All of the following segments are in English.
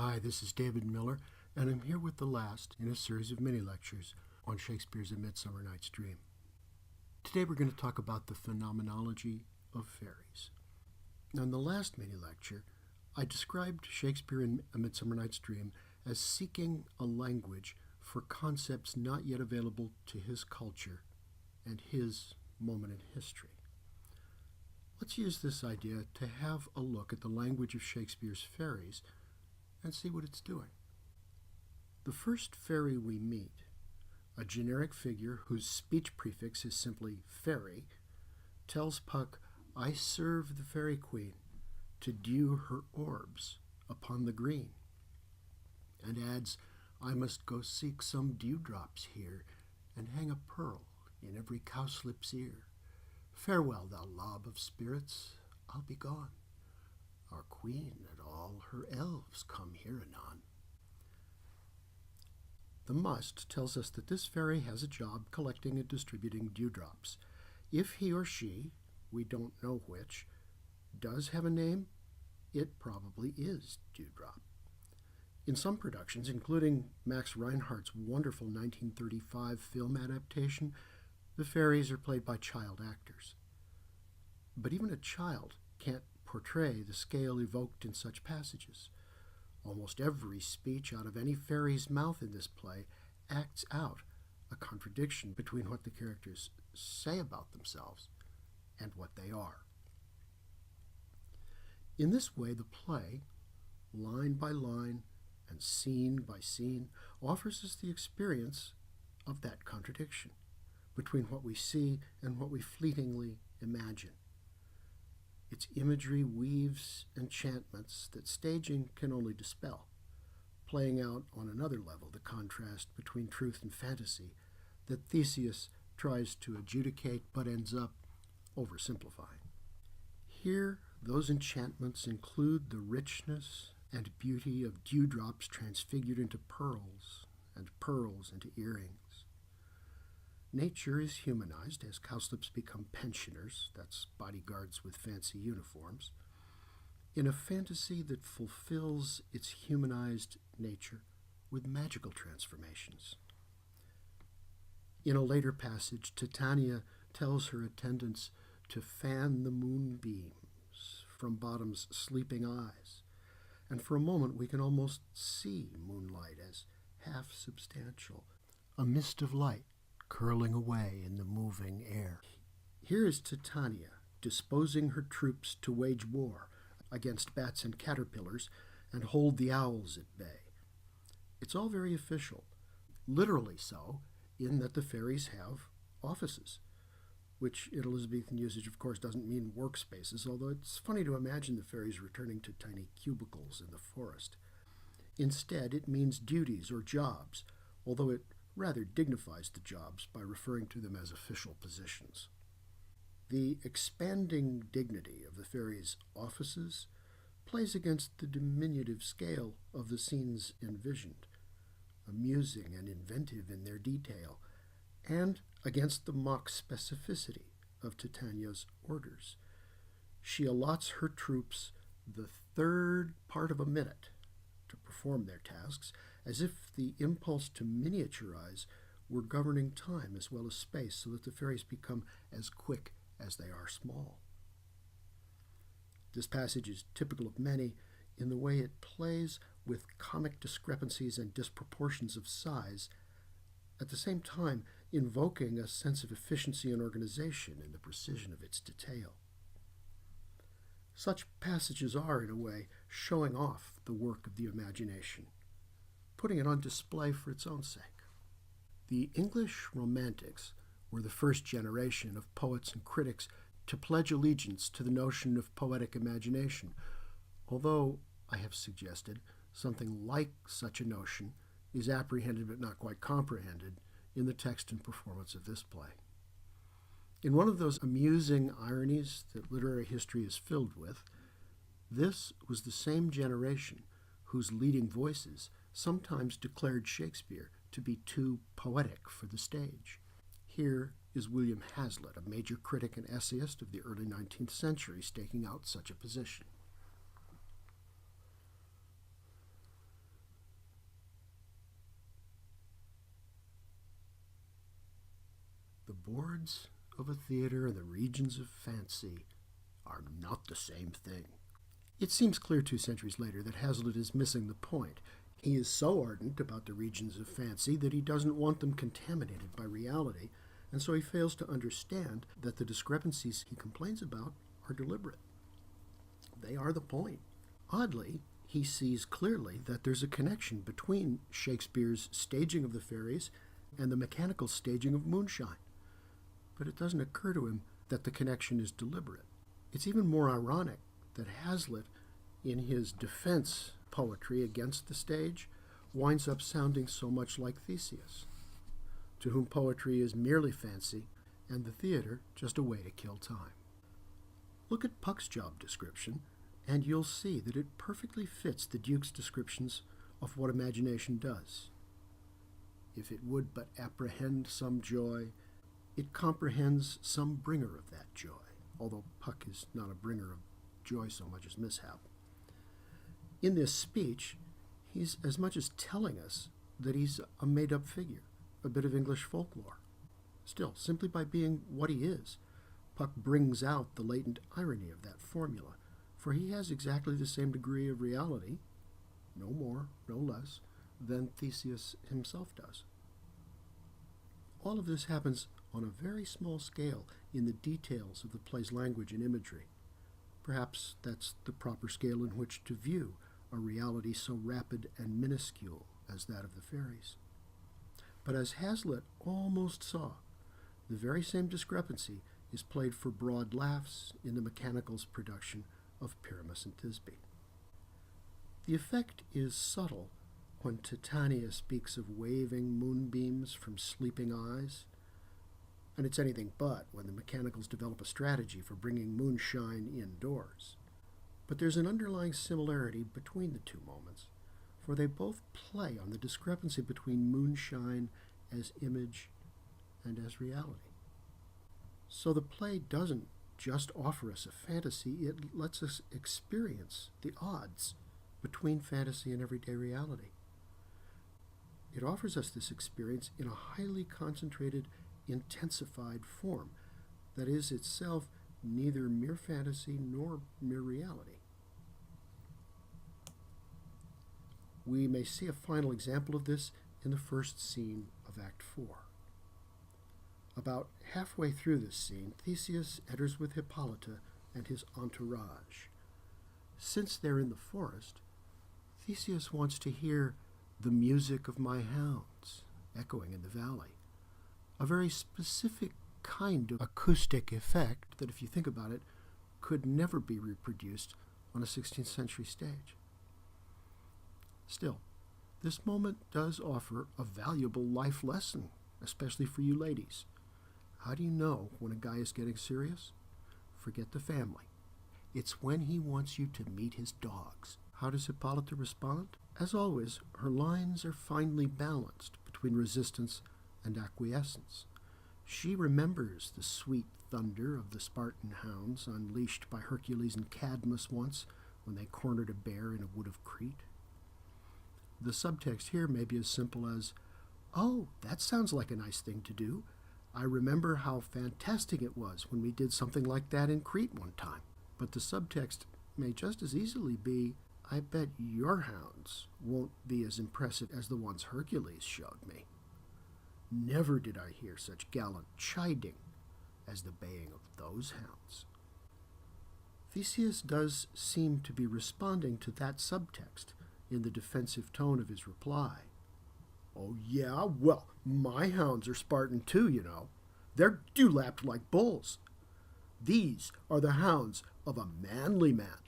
Hi, this is David Miller, and I'm here with the last in a series of mini-lectures on Shakespeare's A Midsummer Night's Dream. Today we're going to talk about the phenomenology of fairies. Now, in the last mini-lecture, I described Shakespeare in A Midsummer Night's Dream as seeking a language for concepts not yet available to his culture and his moment in history. Let's use this idea to have a look at the language of Shakespeare's fairies and see what it's doing. The first fairy we meet, a generic figure whose speech prefix is simply fairy, tells Puck, "I serve the fairy queen to dew her orbs upon the green," and adds, "I must go seek some dewdrops here and hang a pearl in every cowslip's ear. Farewell, thou lob of spirits, I'll be gone. Our queen and all her elves come here anon." The must tells us that this fairy has a job collecting and distributing dewdrops. If he or she, we don't know which, does have a name, it probably is Dewdrop. In some productions, including Max Reinhardt's wonderful 1935 film adaptation, the fairies are played by child actors. But even a child can't portray the scale evoked in such passages. Almost every speech out of any fairy's mouth in this play acts out a contradiction between what the characters say about themselves and what they are. In this way, the play, line by line and scene by scene, offers us the experience of that contradiction between what we see and what we fleetingly imagine. Its imagery weaves enchantments that staging can only dispel, playing out on another level the contrast between truth and fantasy that Theseus tries to adjudicate but ends up oversimplifying. Here, those enchantments include the richness and beauty of dewdrops transfigured into pearls and pearls into earrings. Nature is humanized as cowslips become pensioners, that's bodyguards with fancy uniforms, in a fantasy that fulfills its humanized nature with magical transformations. In a later passage, Titania tells her attendants to fan the moonbeams from Bottom's sleeping eyes, and for a moment we can almost see moonlight as half substantial, a mist of light curling away in the moving air. Here is Titania disposing her troops to wage war against bats and caterpillars and hold the owls at bay. It's all very official, literally so, in that the fairies have offices, which in Elizabethan usage, of course, doesn't mean workspaces, although it's funny to imagine the fairies returning to tiny cubicles in the forest. Instead, it means duties or jobs, although it rather dignifies the jobs by referring to them as official positions. The expanding dignity of the fairies' offices plays against the diminutive scale of the scenes envisioned, amusing and inventive in their detail, and against the mock specificity of Titania's orders. She allots her troops the third part of a minute to perform their tasks, as if the impulse to miniaturize were governing time as well as space, so that the fairies become as quick as they are small. This passage is typical of many in the way it plays with comic discrepancies and disproportions of size, at the same time invoking a sense of efficiency and organization in the precision of its detail. Such passages are, in a way, showing off the work of the imagination, putting it on display for its own sake. The English Romantics were the first generation of poets and critics to pledge allegiance to the notion of poetic imagination, although, I have suggested, something like such a notion is apprehended but not quite comprehended in the text and performance of this play. In one of those amusing ironies that literary history is filled with, this was the same generation whose leading voices sometimes declared Shakespeare to be too poetic for the stage. Here is William Hazlitt, a major critic and essayist of the early 19th century, staking out such a position. boards of a theater and the regions of fancy are not the same thing. It seems clear 2 centuries later that Hazlitt is missing the point. He is so ardent about the regions of fancy that he doesn't want them contaminated by reality, and so he fails to understand that the discrepancies he complains about are deliberate. They are the point. Oddly, he sees clearly that there's a connection between Shakespeare's staging of the fairies and the mechanical staging of Moonshine. But it doesn't occur to him that the connection is deliberate. It's even more ironic that Hazlitt, in his defense poetry against the stage, winds up sounding so much like Theseus, to whom poetry is merely fancy and the theater just a way to kill time. Look at Puck's job description, and you'll see that it perfectly fits the Duke's descriptions of what imagination does. If it would but apprehend some joy, it comprehends some bringer of that joy, although Puck is not a bringer of joy so much as mishap. In this speech, he's as much as telling us that he's a made-up figure, a bit of English folklore. Still, simply by being what he is, Puck brings out the latent irony of that formula, for he has exactly the same degree of reality, no more, no less, than Theseus himself does. All of this happens on a very small scale in the details of the play's language and imagery. Perhaps that's the proper scale in which to view a reality so rapid and minuscule as that of the fairies. But as Hazlitt almost saw, the very same discrepancy is played for broad laughs in the Mechanicals' production of Pyramus and Thisbe. The effect is subtle when Titania speaks of waving moonbeams from sleeping eyes, and it's anything but when the Mechanicals develop a strategy for bringing moonshine indoors. But there's an underlying similarity between the two moments, for they both play on the discrepancy between moonshine as image and as reality. So the play doesn't just offer us a fantasy, it lets us experience the odds between fantasy and everyday reality. It offers us this experience in a highly concentrated, intensified form that is itself neither mere fantasy nor mere reality. We may see a final example of this in the first scene of Act 4. About halfway through this scene, Theseus enters with Hippolyta and his entourage. Since they're in the forest, Theseus wants to hear the music of my hounds echoing in the valley, a very specific kind of acoustic effect that, if you think about it, could never be reproduced on a 16th century stage. Still, this moment does offer a valuable life lesson, especially for you ladies. How do you know when a guy is getting serious? Forget the family. It's when he wants you to meet his dogs. How does Hippolyta respond? As always, her lines are finely balanced between resistance and acquiescence. She remembers the sweet thunder of the Spartan hounds unleashed by Hercules and Cadmus once when they cornered a bear in a wood of Crete. The subtext here may be as simple as, "Oh, that sounds like a nice thing to do. I remember how fantastic it was when we did something like that in Crete one time." But the subtext may just as easily be, "I bet your hounds won't be as impressive as the ones Hercules showed me. Never did I hear such gallant chiding as the baying of those hounds." Theseus does seem to be responding to that subtext in the defensive tone of his reply. "Oh yeah, well, my hounds are Spartan too, you know. They're dewlapped like bulls. These are the hounds of a manly man."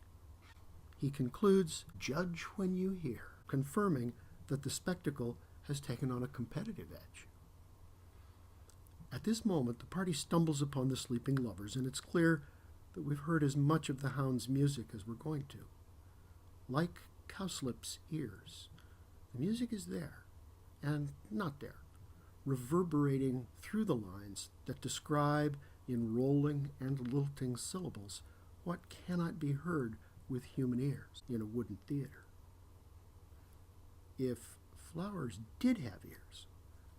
He concludes, "Judge when you hear," confirming that the spectacle has taken on a competitive edge. At this moment, the party stumbles upon the sleeping lovers, and it's clear that we've heard as much of the hound's music as we're going to. Like Cowslip's ears, the music is there, and not there, reverberating through the lines that describe in rolling and lilting syllables what cannot be heard with human ears in a wooden theater. If flowers did have ears,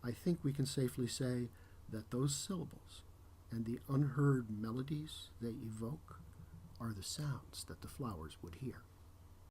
I think we can safely say that those syllables and the unheard melodies they evoke are the sounds that the flowers would hear.